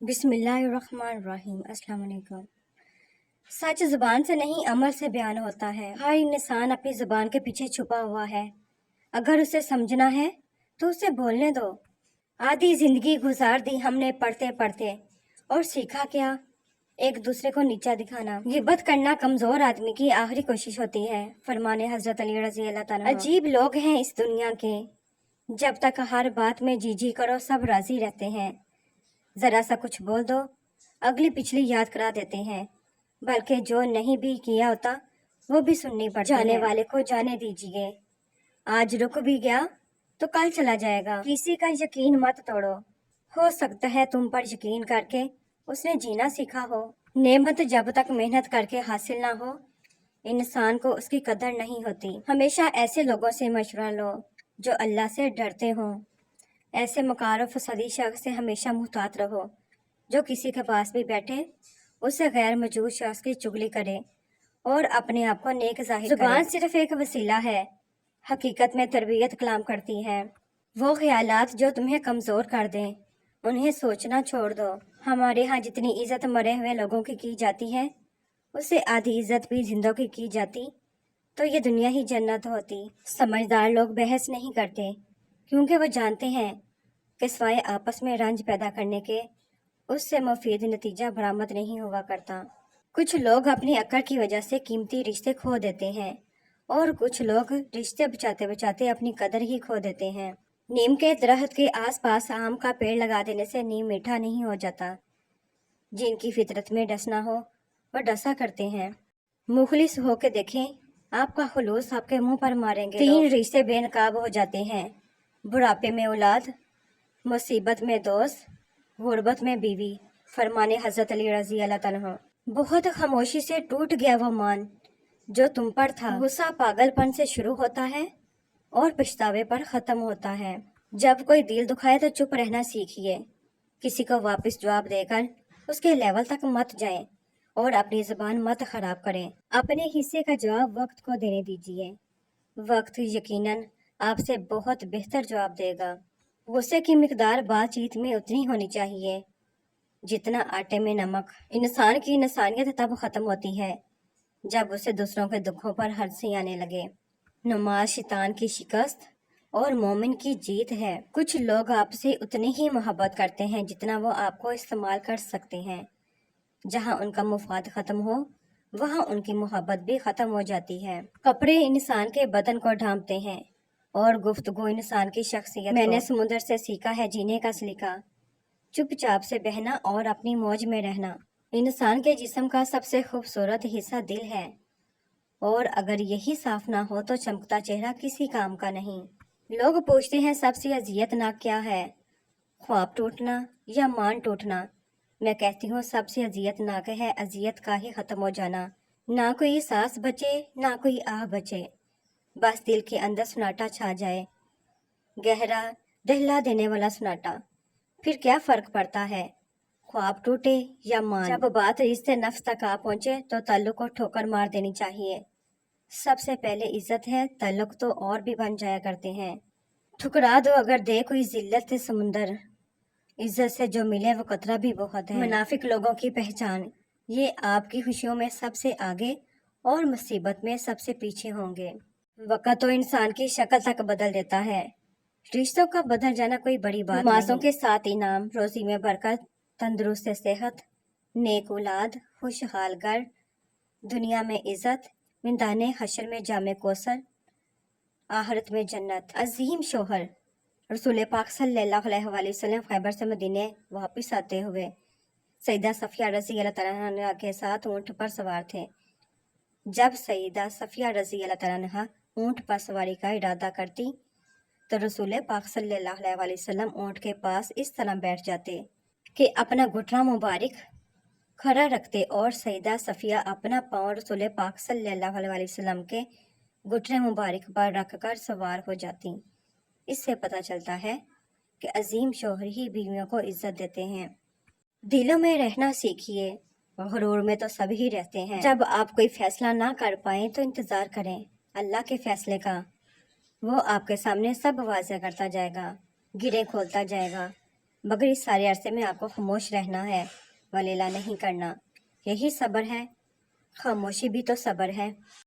بسم اللہ الرحمن الرحیم۔ السلام علیکم۔ سچ زبان سے نہیں عمل سے بیان ہوتا ہے۔ ہر انسان اپنی زبان کے پیچھے چھپا ہوا ہے۔ اگر اسے سمجھنا ہے تو اسے بولنے دو۔ آدھی زندگی گزار دی ہم نے پڑھتے پڑھتے، اور سیکھا کیا؟ ایک دوسرے کو نیچا دکھانا۔ غیبت کرنا کمزور آدمی کی آخری کوشش ہوتی ہے، فرمانے حضرت علی رضی اللہ تعالیٰ عنہ۔ عجیب لوگ ہیں اس دنیا کے، جب تک ہر بات میں جی جی کرو سب راضی رہتے ہیں، ذرا سا کچھ بول دو اگلی پچھلی یاد کرا دیتے ہیں، بلکہ جو نہیں بھی کیا ہوتا وہ بھی سننی پڑتی ہے۔ جانے والے کو جانے دیجیے، آج رک بھی گیا تو کل چلا جائے گا۔ کسی کا یقین مت توڑو، ہو سکتا ہے تم پر یقین کر کے اس نے جینا سیکھا ہو۔ نعمت جب تک محنت کر کے حاصل نہ ہو، انسان کو اس کی قدر نہیں ہوتی۔ ہمیشہ ایسے لوگوں سے مشورہ لو جو اللہ سے ڈرتے ہوں۔ ایسے مکار و فسادی شخص سے ہمیشہ محتاط رہو جو کسی کے پاس بھی بیٹھے اسے غیر موجود شخص کی چگلی کرے اور اپنے آپ کو نیک ظاہر کرے۔ زبان صرف ایک وسیلہ ہے، حقیقت میں تربیت کلام کرتی ہے۔ وہ خیالات جو تمہیں کمزور کر دیں انہیں سوچنا چھوڑ دو۔ ہمارے ہاں جتنی عزت مرے ہوئے لوگوں کی جاتی ہے، اس سے آدھی عزت بھی زندوں کی جاتی تو یہ دنیا ہی جنت ہوتی۔ سمجھدار لوگ بحث نہیں کرتے کیونکہ وہ جانتے ہیں کہ سوائے آپس میں رنج پیدا کرنے کے اس سے مفید نتیجہ برآمد نہیں ہوا کرتا۔ کچھ لوگ اپنی اکڑ کی وجہ سے قیمتی رشتے کھو دیتے ہیں، اور کچھ لوگ رشتے بچاتے بچاتے اپنی قدر ہی کھو دیتے ہیں۔ نیم کے درخت کے آس پاس آم کا پیڑ لگا دینے سے نیم میٹھا نہیں ہو جاتا۔ جن کی فطرت میں ڈسنا ہو وہ ڈسا کرتے ہیں۔ مخلص ہو کے دیکھیں، آپ کا خلوص آپ کے منہ پر ماریں گے۔ تین رشتے بے نقاب ہو جاتے ہیں، بڑھاپے میں اولاد، مصیبت میں دوست، غربت میں بیوی، فرمانے حضرت علی رضی اللہ تعالیٰ عنہ۔ بہت خاموشی سے ٹوٹ گیا وہ مان جو تم پر تھا۔ غصہ پاگل پن سے شروع ہوتا ہے اور پچھتاوے پر ختم ہوتا ہے۔ جب کوئی دل دکھائے تو چپ رہنا سیکھیے۔ کسی کو واپس جواب دے کر اس کے لیول تک مت جائیں اور اپنی زبان مت خراب کریں۔ اپنے حصے کا جواب وقت کو دینے دیجیے، وقت یقیناً آپ سے بہت بہتر جواب دے گا۔ غصے کی مقدار بات چیت میں اتنی ہونی چاہیے جتنا آٹے میں نمک۔ انسان کی انسانیت تب ختم ہوتی ہے جب اسے دوسروں کے دکھوں پر ہنسی آنے لگے۔ نماز شیطان کی شکست اور مومن کی جیت ہے۔ کچھ لوگ آپ سے اتنی ہی محبت کرتے ہیں جتنا وہ آپ کو استعمال کر سکتے ہیں۔ جہاں ان کا مفاد ختم ہو وہاں ان کی محبت بھی ختم ہو جاتی ہے۔ کپڑے انسان کے بدن کو ڈھانپتے ہیں اور گفتگو انسان کی شخصیت کو۔ میں نے سمندر سے سیکھا ہے جینے کا سلیقہ، چپ چاپ سے بہنا اور اپنی موج میں رہنا۔ انسان کے جسم کا سب سے خوبصورت حصہ دل ہے، اور اگر یہی صاف نہ ہو تو چمکتا چہرہ کسی کام کا نہیں۔ لوگ پوچھتے ہیں سب سے اذیت ناک کیا ہے، خواب ٹوٹنا یا مان ٹوٹنا؟ میں کہتی ہوں سب سے اذیت ناک ہے اذیت کا ہی ختم ہو جانا۔ نہ کوئی سانس بچے نہ کوئی آہ بچے، بس دل کے اندر سناٹا چھا جائے، گہرا دہلا دینے والا سناٹا۔ پھر کیا فرق پڑتا ہے خواب ٹوٹے یا مان؟ جب بات رشتے نفس تک آ پہنچے تو تعلق کو ٹھوکر مار دینی چاہیے۔ سب سے پہلے عزت ہے، تعلق تو اور بھی بن جایا کرتے ہیں۔ ٹھکرا دو اگر دے کوئی ذلت سے سمندر، عزت سے جو ملے وہ قطرہ بھی بہت ہے۔ منافق لوگوں کی پہچان، یہ آپ کی خوشیوں میں سب سے آگے اور مصیبت میں سب سے پیچھے ہوں گے۔ وقت تو انسان کی شکل تک بدل دیتا ہے، رشتوں کا بدل جانا کوئی بڑی بات نہیں۔ نمازوں کے ساتھ انعام، روزی میں برکت، تندرست صحت، نیک اولاد، خوشحال گھر، دنیا میں عزت، میدان حشر میں جام کوثر، آخرت میں جنت۔ عظیم شوہر رسول پاک صلی اللہ علیہ وآلہ وسلم خیبر سے مدینے واپس آتے ہوئے سیدہ صفیہ رضی اللہ تعالیٰ عنہ کے ساتھ اونٹ پر سوار تھے۔ جب سیدہ صفیہ رضی اللہ تعالیٰ عنہ اونٹ پر سواری کا ارادہ کرتی تو رسول پاک صلی اللہ علیہ وآلہ وسلم اونٹ کے پاس اس طرح بیٹھ جاتے کہ اپنا گھٹنا مبارک کھڑا رکھتے اور سیدہ صفیہ اپنا پاؤں رسول پاک صلی اللہ علیہ وآلہ وسلم کے گھٹنے مبارک پر رکھ کر سوار ہو جاتی۔ اس سے پتہ چلتا ہے کہ عظیم شوہر ہی بیویوں کو عزت دیتے ہیں۔ دلوں میں رہنا سیکھیے، غرور میں تو سب ہی رہتے ہیں۔ جب آپ کوئی فیصلہ نہ کر پائیں تو انتظار کریں اللہ کے فیصلے کا، وہ آپ کے سامنے سب واضح کرتا جائے گا، گریں کھولتا جائے گا، مگر اس سارے عرصے میں آپ کو خاموش رہنا ہے، ولیلا نہیں کرنا، یہی صبر ہے۔ خاموشی بھی تو صبر ہے۔